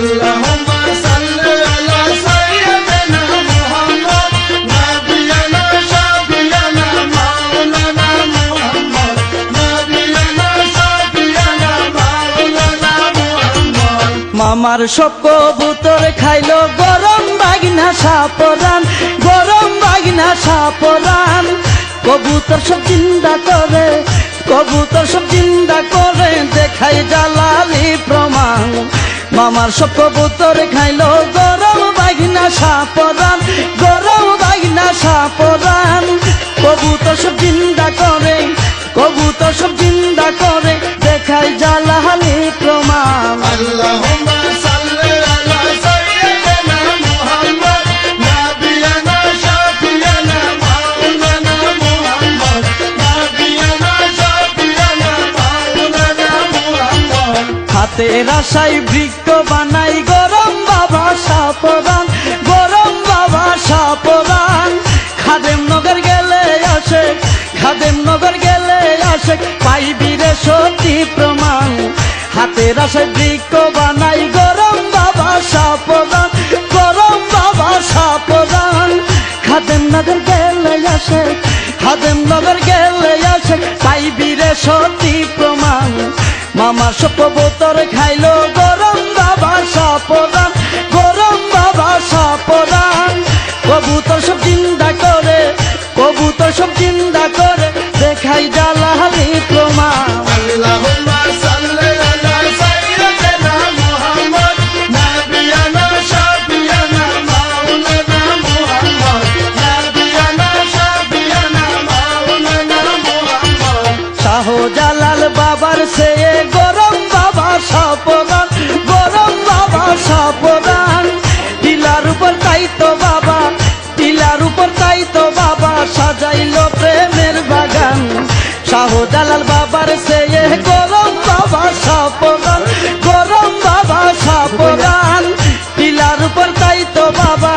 আল্লাহুম্মা সাল্লি আলা সাইয়্যিদিনা মুহাম্মদ নাবিয়ানা শাফিয়ানা মাওলানা মুহাম্মদ নাবিয়ানা শাফিয়ানা মাওলানা মুহাম্মদ। মামার সব কবুতর খাইলো গরম বাগিনা সাপরান, গরম বাগিনা সাপরান। কবুতর সব জিন্দা করে, কবুতর সব জিন্দা করে দেখাই জালালি প্রমাণ। মামার সব কবুতর খাইলো গরম বাগিনা সাপরান, গরম বাগিনা সাপরান। কবুতর সব জিন্দা করে, কবুতর সব জিন্দা করে দেখাই জালালি প্রমাণ। আল্লাহুম্মা সাল্লি আলা সাইয়্যিদিনা মুহাম্মদ নাবিয়ানা শাফিয়ানা মাওলানা মুহাম্মদ নাবিয়ানা শাফিয়ানা মাওলানা মুহাম্মদ। হাতের আশায় বৃক্ষ বানাই গরম বাবা সাপরান, গরম বাবা সাপরান। খাদেম নগর গেলে আসে, খাদেম নগর গেলে আসে পাইবি রে সত্যি প্রমাণ। হাতের আশায় বৃক্ষ বানাই গরম বাবা সাপরান, গরম বাবা সাপরান। খাদেম নগর গেলে আসে, খাদেম নগর গেলে আসে পাইবি রে সত্যি প্রমাণ। মামার সব কবুতর খাইলো গরম বাবা সাপরান, গরম বাবা সাপরান। কবুতর সব জিন্দা করে, কবুতর সব জিন্দা করে দেখাই জালালি প্রমাণ। আল্লাহুম্মা সাল্লি আলা সাইয়্যিদিনা মুহাম্মদ নাবিয়ানা শাফিয়ানা মাওলানা মুহাম্মদ নাবিয়ানা শাফিয়ানা মাওলানা মুহাম্মদ। শাহজালাল বাবার চেয়ে গরম বাবা সাপরান, গরম বাবা সাপরান। টিলার উপর তাইতো বাবা, টিলার উপর তাইতো বাবা সাজাইলো প্রেমের বাগান। শাহজালাল বাবার চেয়ে গরম বাবা সাপরান, গরম বাবা সাপরান। টিলার উপর তাইতো বাবা,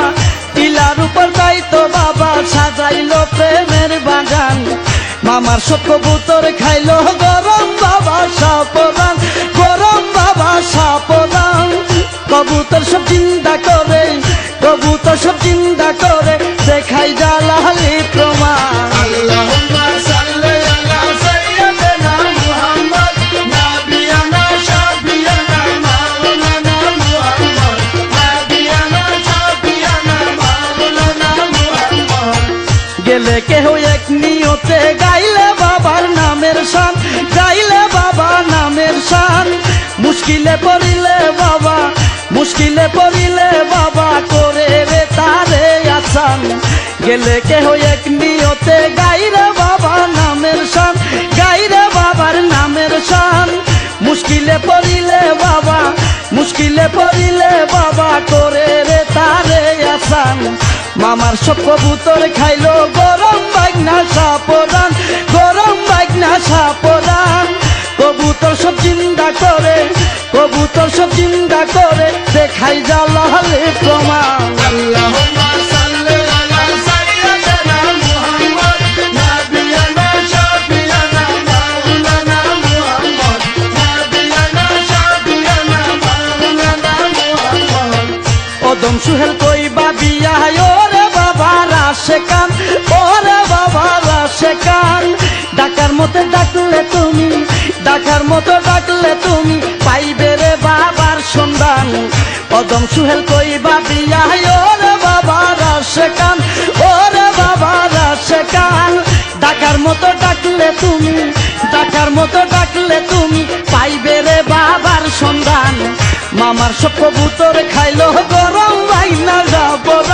টিলার উপর তাইতো বাবা সাজাইলো প্রেমের বাগান। মামার সব কবুতর খাইলো গরম বাবা সাপরান, গরম বাবা সাপরান। কবুতর সব জিন্দা করে, কবুতর সব জিন্দা করে দেখাই জালালি প্রমাণ। আল্লাহুম্মা সাল্লি আলা সাইয়্যিদিনা মুহাম্মদ নাবিয়ানা শাফিয়ানা মাওলানা মুহাম্মদ নাবিয়ানা শাফিয়ানা মাওলানা মুহাম্মদ। গেলে কেহ এক নিয়তে গাইলে বাবার নামের শান, গাইলে বাবা নামের শান। মুশকিলে পড়িলে বাবা, মুশকিলে পড়িলে বাবা করে রে তারে আসান। গেলে কেহ এক নিয়তে গাইরে বাবা নামের শান, গাইরে বাবার নামের শান। মুশকিলে পড়িলে বাবা, মুশকিলে পড়িলে বাবা করে রে তারে আসান। মামার সব কবুতর খাইলো গরম বাগনা সাপরান, গরম বাগনা সাপরান। কবুতর সব জিন্দা করে, কবুতর সব জিন্দা করে দেখাই জালালি প্রমাণ। আল্লাহুম্মা সাল্লি আলা সাইয়্যিদিনা মুহাম্মদ নাবিয়ানা শাফিয়ানা মাওলানা মুহাম্মদ নাবিয়ানা শাফিয়ানা মাওলানা মুহাম্মদ। ওদম সুহেল কইবা বিয়া ওরে বাবা রাশে কান, ওরে বাবা রাশে কান। ডাকার মতো ডাকলে তুমি, ডাকার মতো ডাকলে তুমি পাইবে রে বাবার সন্ধান। ওদম সুহেল কইবা বিয়া ওরে বাবা রাশে কান, ওরে বাবা রাশে কান। ডাকার মতো ডাকলে তুমি, ডাকার মতো ডাকলে তুমি পাইবে রে বাবার সন্ধান। মামার সব কবুতর খাইলো গরম বাইনা সাপরান,